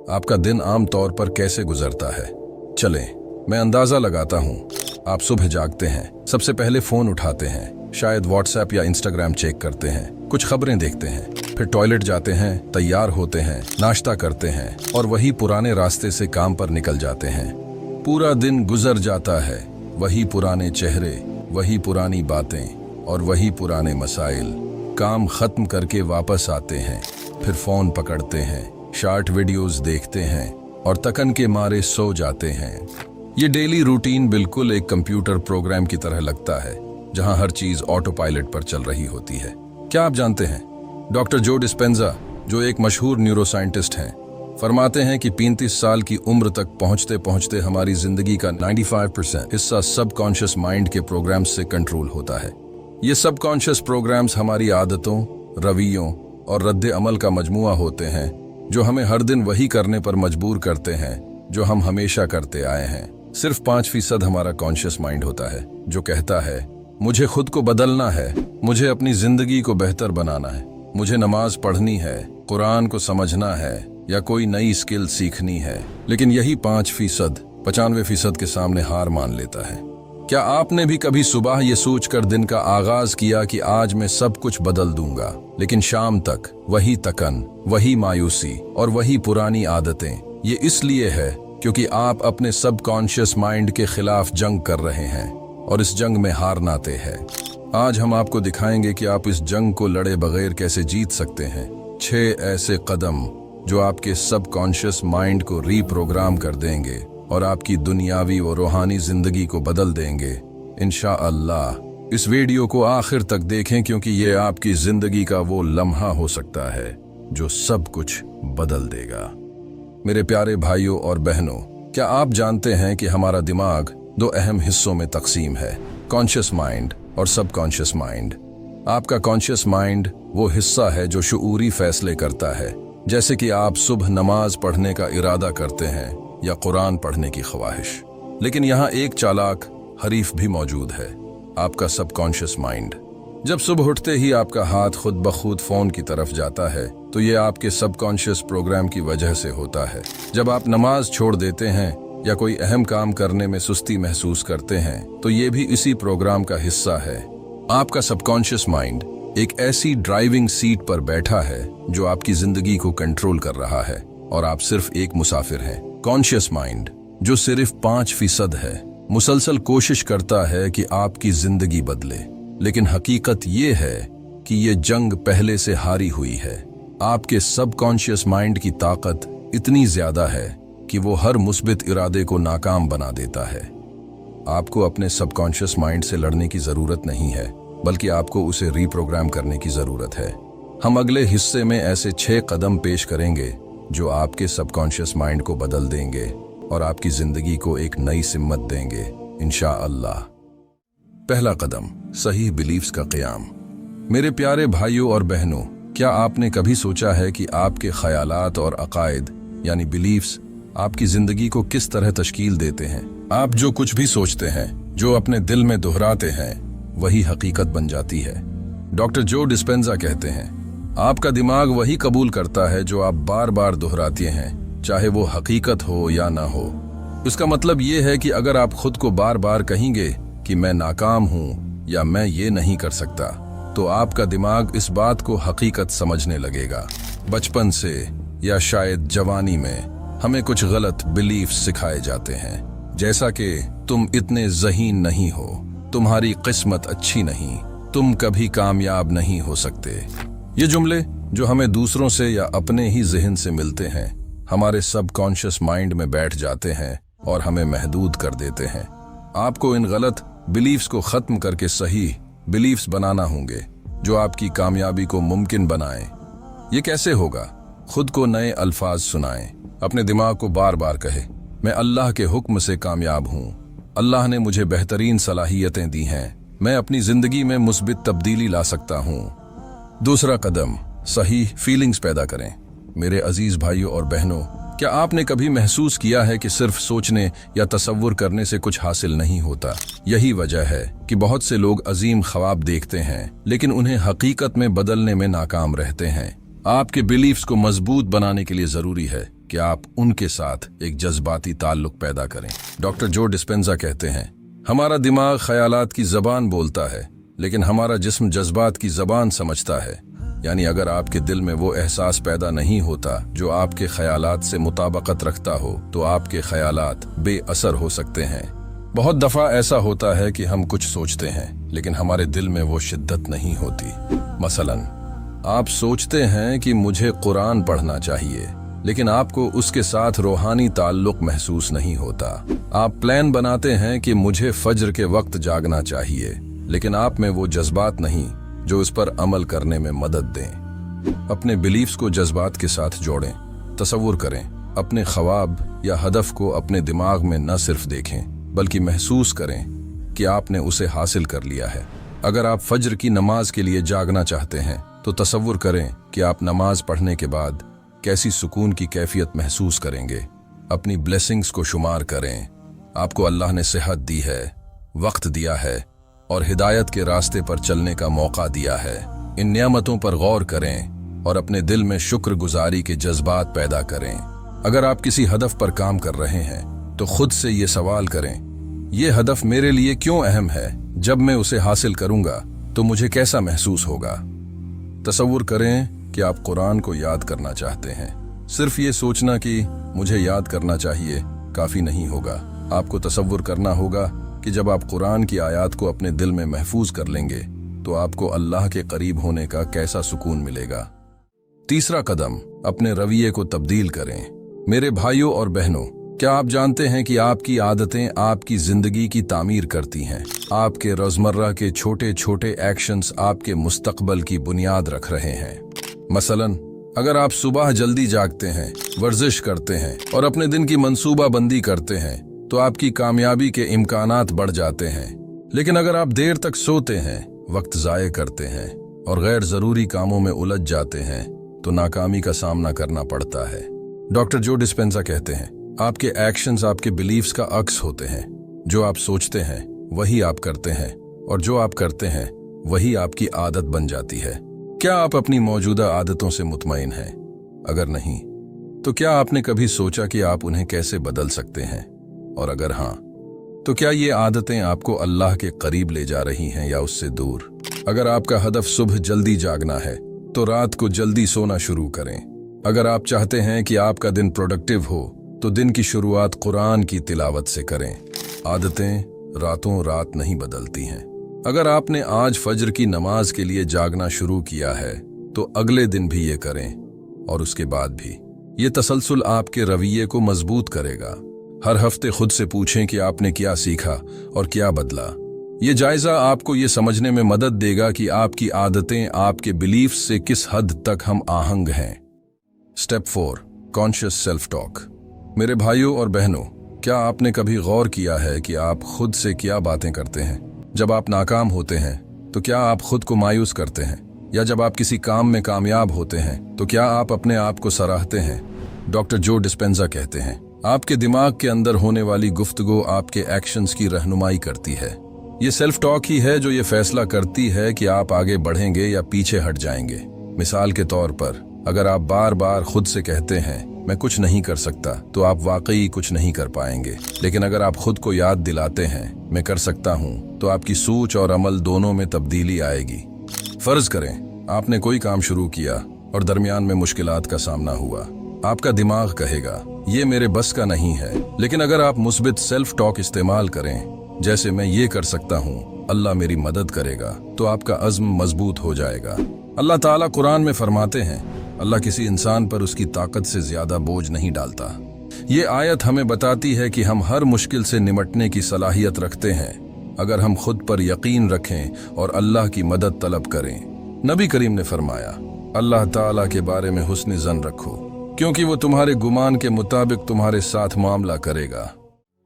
आपका दिन आम तौर पर कैसे गुजरता है? चलें, मैं अंदाजा लगाता हूँ। आप सुबह जागते हैं, सबसे पहले फोन उठाते हैं, शायद व्हाट्सएप या इंस्टाग्राम चेक करते हैं, कुछ खबरें देखते हैं, फिर टॉयलेट जाते हैं, तैयार होते हैं, नाश्ता करते हैं और वही पुराने रास्ते से काम पर निकल जाते हैं। पूरा दिन गुजर जाता है, वही पुराने चेहरे, वही पुरानी बातें और वही पुराने मसाइल। काम खत्म करके वापस आते हैं, फिर फोन पकड़ते हैं, शॉर्ट वीडियोस देखते हैं और थकन के मारे सो जाते हैं। ये डेली रूटीन बिल्कुल एक कंप्यूटर प्रोग्राम की तरह लगता है, जहां हर चीज ऑटो पायलट पर चल रही होती है। क्या आप जानते हैं, डॉक्टर जो डिस्पेंजा, जो एक मशहूर न्यूरोसाइंटिस्ट हैं, फरमाते हैं कि 35 साल की उम्र तक पहुंचते पहुंचते हमारी जिंदगी का 95% हिस्सा सबकॉन्शियस माइंड के प्रोग्राम्स से कंट्रोल होता है। ये सबकॉन्शियस प्रोग्राम्स हमारी आदतों, रवैयों और रद्द अमल का मजमुआ होते हैं, जो हमें हर दिन वही करने पर मजबूर करते हैं जो हम हमेशा करते आए हैं। सिर्फ 5% हमारा कॉन्शियस माइंड होता है, जो कहता है मुझे खुद को बदलना है, मुझे अपनी जिंदगी को बेहतर बनाना है, मुझे नमाज पढ़नी है, कुरान को समझना है या कोई नई स्किल सीखनी है। लेकिन यही 5% 95% के सामने हार मान लेता है। क्या आपने भी कभी सुबह ये सोचकर दिन का आगाज किया कि आज मैं सब कुछ बदल दूंगा, लेकिन शाम तक वही तकन, वही मायूसी और वही पुरानी आदतें? ये इसलिए है क्योंकि आप अपने सबकॉन्शियस माइंड के खिलाफ जंग कर रहे हैं और इस जंग में हार नाते हैं। आज हम आपको दिखाएंगे कि आप इस जंग को लड़े बगैर कैसे जीत सकते हैं। 6 ऐसे कदम जो आपके सबकॉन्शियस माइंड को रीप्रोग्राम कर देंगे और आपकी दुनियावी और रूहानी जिंदगी को बदल देंगे इंशाअल्लाह। इस वीडियो को आखिर तक देखें, क्योंकि ये आपकी जिंदगी का वो लम्हा हो सकता है जो सब कुछ बदल देगा। मेरे प्यारे भाइयों और बहनों, क्या आप जानते हैं कि हमारा दिमाग 2 अहम हिस्सों में तकसीम है, कॉन्शियस माइंड और सबकॉन्शियस माइंड। आपका कॉन्शियस माइंड वो हिस्सा है जो शुऊरी फैसले करता है, जैसे कि आप सुबह नमाज पढ़ने का इरादा करते हैं या कुरान पढ़ने की ख्वाहिश। लेकिन यहाँ एक चालाक हरीफ भी मौजूद है, आपका सबकॉन्शियस माइंड। जब सुबह उठते ही आपका हाथ खुद ब खुद फोन की तरफ जाता है, तो ये आपके सबकॉन्शियस प्रोग्राम की वजह से होता है। जब आप नमाज छोड़ देते हैं या कोई अहम काम करने में सुस्ती महसूस करते हैं, तो ये भी इसी प्रोग्राम का हिस्सा है। आपका सबकॉन्शियस माइंड एक ऐसी ड्राइविंग सीट पर बैठा है जो आपकी जिंदगी को कंट्रोल कर रहा है और आप सिर्फ एक मुसाफिर हैं। कॉन्शियस माइंड, जो सिर्फ 5% है, मुसलसल कोशिश करता है कि आपकी जिंदगी बदले, लेकिन हकीकत ये है कि ये जंग पहले से हारी हुई है। आपके सबकॉन्शियस माइंड की ताकत इतनी ज्यादा है कि वो हर मुस्बित इरादे को नाकाम बना देता है। आपको अपने सबकॉन्शियस माइंड से लड़ने की जरूरत नहीं है, बल्कि आपको उसे रीप्रोग्राम करने की जरूरत है। हम अगले हिस्से में ऐसे 6 कदम पेश करेंगे जो आपके सबकॉन्शियस माइंड को बदल देंगे और आपकी जिंदगी को एक नई सिम्मत देंगे इंशाअल्लाह। पहला कदम, सही बिलीफ्स का क़याम। मेरे प्यारे भाइयों और बहनों, क्या आपने कभी सोचा है कि आपके ख्यालात और अकायद यानी बिलीफ्स आपकी जिंदगी को किस तरह तश्कील देते हैं? आप जो कुछ भी सोचते हैं, जो अपने दिल में दोहराते हैं, वही हकीकत बन जाती है। डॉक्टर जो डिस्पेंजा कहते हैं, आपका दिमाग वही कबूल करता है जो आप बार बार दोहराते हैं, चाहे वो हकीकत हो या ना हो। इसका मतलब ये है कि अगर आप खुद को बार बार कहेंगे कि मैं नाकाम हूं या मैं ये नहीं कर सकता, तो आपका दिमाग इस बात को हकीकत समझने लगेगा। बचपन से या शायद जवानी में हमें कुछ गलत बिलीफ सिखाए जाते हैं, जैसा कि तुम इतने ज़हीन नहीं हो, तुम्हारी किस्मत अच्छी नहीं, तुम कभी कामयाब नहीं हो सकते। ये जुमले जो हमें दूसरों से या अपने ही ज़हन से मिलते हैं, हमारे सबकॉन्शियस माइंड में बैठ जाते हैं और हमें महदूद कर देते हैं। आपको इन गलत बिलीफ्स को खत्म करके सही बिलीफ्स बनाना होंगे जो आपकी कामयाबी को मुमकिन बनाएं। ये कैसे होगा? खुद को नए अल्फाज सुनाएं, अपने दिमाग को बार बार कहे, मैं अल्लाह के हुक्म से कामयाब हूँ, अल्लाह ने मुझे बेहतरीन सलाहियतें दी हैं, मैं अपनी जिंदगी में मुस्बित तब्दीली ला सकता हूँ। दूसरा कदम, सही फीलिंग्स पैदा करें। मेरे अजीज भाइयों और बहनों, क्या आपने कभी महसूस किया है कि सिर्फ सोचने या तसव्वुर करने से कुछ हासिल नहीं होता? यही वजह है कि बहुत से लोग अजीम ख्वाब देखते हैं, लेकिन उन्हें हकीकत में बदलने में नाकाम रहते हैं। आपके बिलीफ्स को मजबूत बनाने के लिए जरूरी है कि आप उनके साथ एक जज्बाती ताल्लुक पैदा करें। डॉक्टर जो डिस्पेंजा कहते हैं, हमारा दिमाग ख्यालात की ज़बान बोलता है, लेकिन हमारा जिस्म जज्बात की ज़बान समझता है। यानी अगर आपके दिल में वो एहसास पैदा नहीं होता जो आपके ख्यालात से मुताबकत रखता हो, तो आपके ख्यालात बेअसर हो सकते हैं। बहुत दफ़ा ऐसा होता है कि हम कुछ सोचते हैं, लेकिन हमारे दिल में वो शिद्दत नहीं होती। मसलन, आप सोचते हैं कि मुझे कुरान पढ़ना चाहिए, लेकिन आपको उसके साथ रूहानी ताल्लुक महसूस नहीं होता। आप प्लान बनाते हैं कि मुझे फज्र के वक्त जागना चाहिए, लेकिन आप में वो जज्बात नहीं जो उस पर अमल करने में मदद दें। अपने बिलीफ्स को जज्बात के साथ जोड़ें। तसव्वुर करें, अपने ख्वाब या हदफ को अपने दिमाग में न सिर्फ देखें, बल्कि महसूस करें कि आपने उसे हासिल कर लिया है। अगर आप फज्र की नमाज के लिए जागना चाहते हैं, तो तसव्वुर करें कि आप नमाज पढ़ने के बाद कैसी सुकून की कैफियत महसूस करेंगे। अपनी ब्लेसिंग्स को शुमार करें। आपको अल्लाह ने सेहत दी है, वक्त दिया है और हिदायत के रास्ते पर चलने का मौका दिया है। इन नियामतों पर गौर करें और अपने दिल में शुक्रगुजारी के जज्बात पैदा करें। अगर आप किसी हदफ पर काम कर रहे हैं, तो खुद से ये सवाल करें, ये हदफ मेरे लिए क्यों अहम है? जब मैं उसे हासिल करूंगा तो मुझे कैसा महसूस होगा? तसव्वुर करें कि आप कुरान को याद करना चाहते हैं। सिर्फ ये सोचना कि मुझे याद करना चाहिए काफी नहीं होगा। आपको तसव्वुर करना होगा कि जब आप कुरान की आयत को अपने दिल में महफूज कर लेंगे, तो आपको अल्लाह के करीब होने का कैसा सुकून मिलेगा। तीसरा कदम, अपने रवैये को तब्दील करें। मेरे भाइयों और बहनों, क्या आप जानते हैं कि आपकी आदतें आपकी जिंदगी की तामीर करती हैं? आपके रोजमर्रा के छोटे छोटे एक्शंस आपके मुस्तकबल की बुनियाद रख रहे हैं। मसलन, अगर आप सुबह जल्दी जागते हैं, वर्जिश करते हैं और अपने दिन की मंसूबा बंदी करते हैं, तो आपकी कामयाबी के इम्कानात बढ़ जाते हैं। लेकिन अगर आप देर तक सोते हैं, वक्त ज़ाये करते हैं और गैर ज़रूरी कामों में उलझ जाते हैं, तो नाकामी का सामना करना पड़ता है। डॉक्टर जो डिस्पेंजा कहते हैं, आपके एक्शंस आपके बिलीफ्स का अक्स होते हैं। जो आप सोचते हैं वही आप करते हैं, और जो आप करते हैं वही आपकी आदत बन जाती है। क्या आप अपनी मौजूदा आदतों से मुतमईन हैं? अगर नहीं, तो क्या आपने कभी सोचा कि आप उन्हें कैसे बदल सकते हैं? और अगर हाँ, तो क्या ये आदतें आपको अल्लाह के करीब ले जा रही हैं या उससे दूर? अगर आपका हदफ सुबह जल्दी जागना है, तो रात को जल्दी सोना शुरू करें। अगर आप चाहते हैं कि आपका दिन प्रोडक्टिव हो, तो दिन की शुरुआत कुरान की तिलावत से करें। आदतें रातों रात नहीं बदलती हैं। अगर आपने आज फज्र की नमाज के लिए जागना शुरू किया है, तो अगले दिन भी ये करें और उसके बाद भी। ये तसलसल आपके रवैये को मजबूत करेगा। हर हफ्ते खुद से पूछें कि आपने क्या सीखा और क्या बदला। ये जायजा आपको ये समझने में मदद देगा कि आपकी आदतें आपके बिलीफ्स से किस हद तक हम आहंग हैं। Step 4, conscious self talk. मेरे भाइयों और बहनों, क्या आपने कभी गौर किया है कि आप खुद से क्या बातें करते हैं? जब आप नाकाम होते हैं, तो क्या आप खुद को मायूस करते हैं? या जब आप किसी काम में कामयाब होते हैं, तो क्या आप अपने आप को सराहते हैं? डॉक्टर जो डिस्पेंजा कहते हैं, आपके दिमाग के अंदर होने वाली गुफ्तगू आपके एक्शंस की रहनुमाई करती है। ये सेल्फ टॉक ही है जो ये फैसला करती है कि आप आगे बढ़ेंगे या पीछे हट जाएंगे। मिसाल के तौर पर, अगर आप बार बार खुद से कहते हैं मैं कुछ नहीं कर सकता, तो आप वाकई कुछ नहीं कर पाएंगे। लेकिन अगर आप खुद को याद दिलाते हैं मैं कर सकता हूँ, तो आपकी सोच और अमल दोनों में तब्दीली आएगी। फर्ज करें आपने कोई काम शुरू किया और दरमियान में मुश्किलात का सामना हुआ। आपका दिमाग कहेगा ये मेरे बस का नहीं है। लेकिन अगर आप मुस्बित सेल्फ टॉक इस्तेमाल करें, जैसे मैं ये कर सकता हूँ, अल्लाह मेरी मदद करेगा, तो आपका अज़्म मजबूत हो जाएगा। अल्लाह ताला कुरान में फरमाते हैं, अल्लाह किसी इंसान पर उसकी ताकत से ज्यादा बोझ नहीं डालता। ये आयत हमें बताती है कि हम हर मुश्किल से निमटने की सलाहियत रखते हैं, अगर हम खुद पर यकीन रखें और अल्लाह की मदद तलब करें। नबी करीम ने फरमाया, अल्लाह ताला के बारे में हुस्न ज़न रखो, क्योंकि वो तुम्हारे गुमान के मुताबिक तुम्हारे साथ मामला करेगा।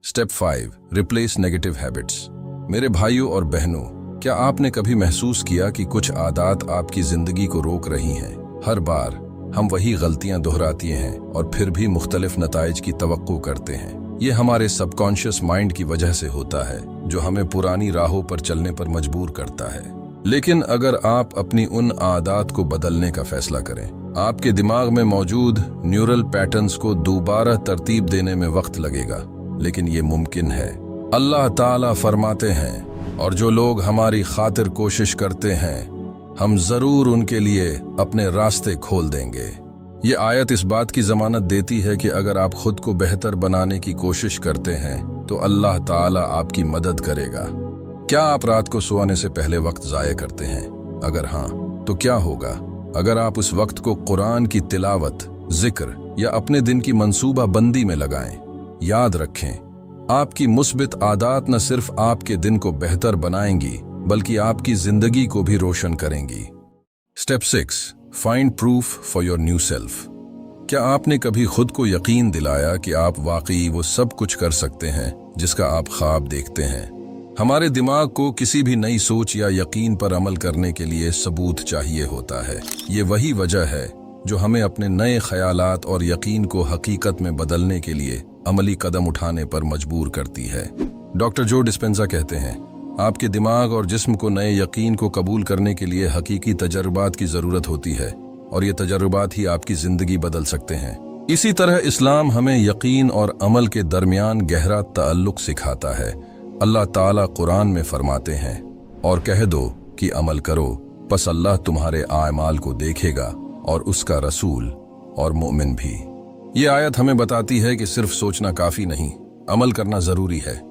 Step 5, replace negative habits. मेरे भाइयों और बहनों, क्या आपने कभी महसूस किया कि कुछ आदत आपकी जिंदगी को रोक रही हैं? हर बार हम वही गलतियां दोहराती हैं और फिर भी मुख्तलिफ नताइज की तवक्को करते हैं। ये हमारे सबकॉन्शियस माइंड की वजह से होता है, जो हमें पुरानी राहों पर चलने पर मजबूर करता है। लेकिन अगर आप अपनी उन आदत को बदलने का फैसला करें, आपके दिमाग में मौजूद न्यूरल पैटर्न्स को दोबारा तरतीब देने में वक्त लगेगा, लेकिन ये मुमकिन है। अल्लाह ताला फरमाते हैं, और जो लोग हमारी खातिर कोशिश करते हैं हम जरूर उनके लिए अपने रास्ते खोल देंगे। ये आयत इस बात की जमानत देती है कि अगर आप खुद को बेहतर बनाने की कोशिश करते हैं तो अल्लाह ताला आपकी मदद करेगा। क्या आप रात को सोने से पहले वक्त जाया करते हैं? अगर हाँ, तो क्या होगा अगर आप उस वक्त को कुरान की तिलावत, जिक्र या अपने दिन की मंसूबा बंदी में लगाएं? याद रखें, आपकी मुस्बित आदत न सिर्फ आपके दिन को बेहतर बनाएंगी बल्कि आपकी जिंदगी को भी रोशन करेंगी। Step 6, find proof for your new self. क्या आपने कभी खुद को यकीन दिलाया कि आप वाकई वो सब कुछ कर सकते हैं जिसका आप ख्वाब देखते हैं? हमारे दिमाग को किसी भी नई सोच या यकीन पर अमल करने के लिए सबूत चाहिए होता है। ये वही वजह है जो हमें अपने नए ख्यालात और यकीन को हकीकत में बदलने के लिए अमली कदम उठाने पर मजबूर करती है। डॉक्टर जो डिस्पेंजा कहते हैं, आपके दिमाग और जिस्म को नए यकीन को कबूल करने के लिए हकीकी तजर्बात की जरूरत होती है, और ये तजर्बात ही आपकी जिंदगी बदल सकते हैं। इसी तरह इस्लाम हमें यकीन और अमल के दरमियान गहरा ताल्लुक सिखाता है। अल्लाह ताला कुरान में फरमाते हैं, और कह दो कि अमल करो, बस अल्लाह तुम्हारे आमाल को देखेगा और उसका रसूल और मोमिन भी। ये आयत हमें बताती है कि सिर्फ सोचना काफी नहीं, अमल करना जरूरी है।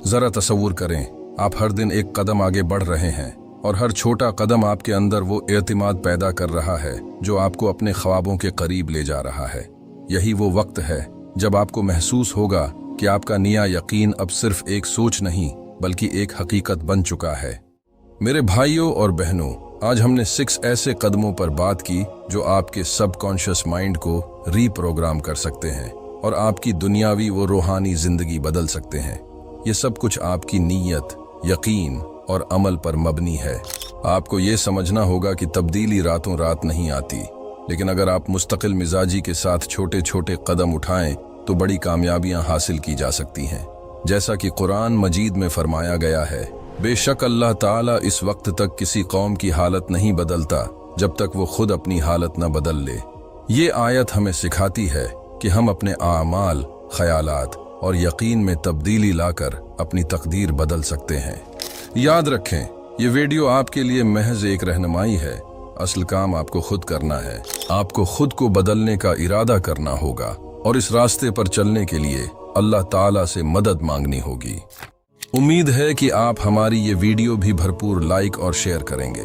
जरा तसव्वुर करें, आप हर दिन एक कदम आगे बढ़ रहे हैं और हर छोटा कदम आपके अंदर वो एतमाद पैदा कर रहा है जो आपको अपने ख्वाबों के करीब ले जा रहा है। यही वो वक्त है जब आपको महसूस होगा कि आपका नया यकीन अब सिर्फ एक सोच नहीं बल्कि एक हकीकत बन चुका है। मेरे भाइयों और बहनों, आज हमने 6 ऐसे कदमों पर बात की जो आपके सबकॉन्शियस माइंड को रीप्रोग्राम कर सकते हैं और आपकी दुनियावी व रूहानी जिंदगी बदल सकते हैं। ये सब कुछ आपकी नीयत, यकीन और अमल पर मबनी है। आपको ये समझना होगा कि तब्दीली रातों रात नहीं आती, लेकिन अगर आप मुस्तकिल मिजाजी के साथ छोटे छोटे कदम उठाएं तो बड़ी कामयाबियां हासिल की जा सकती हैं। जैसा कि कुरान मजीद में फरमाया गया है, बेशक अल्लाह ताला इस वक्त तक किसी कौम की हालत नहीं बदलता जब तक वो खुद अपनी हालत न बदल ले। ये आयत हमें सिखाती है कि हम अपने आमाल, ख्यालात और यकीन में तब्दीली लाकर अपनी तकदीर बदल सकते हैं। याद रखें, ये वीडियो आपके लिए महज एक रहनुमाई है। असल काम आपको खुद करना है। आपको खुद को बदलने का इरादा करना होगा और इस रास्ते पर चलने के लिए अल्लाह ताला से मदद मांगनी होगी। उम्मीद है कि आप हमारी ये वीडियो भी भरपूर लाइक और शेयर करेंगे।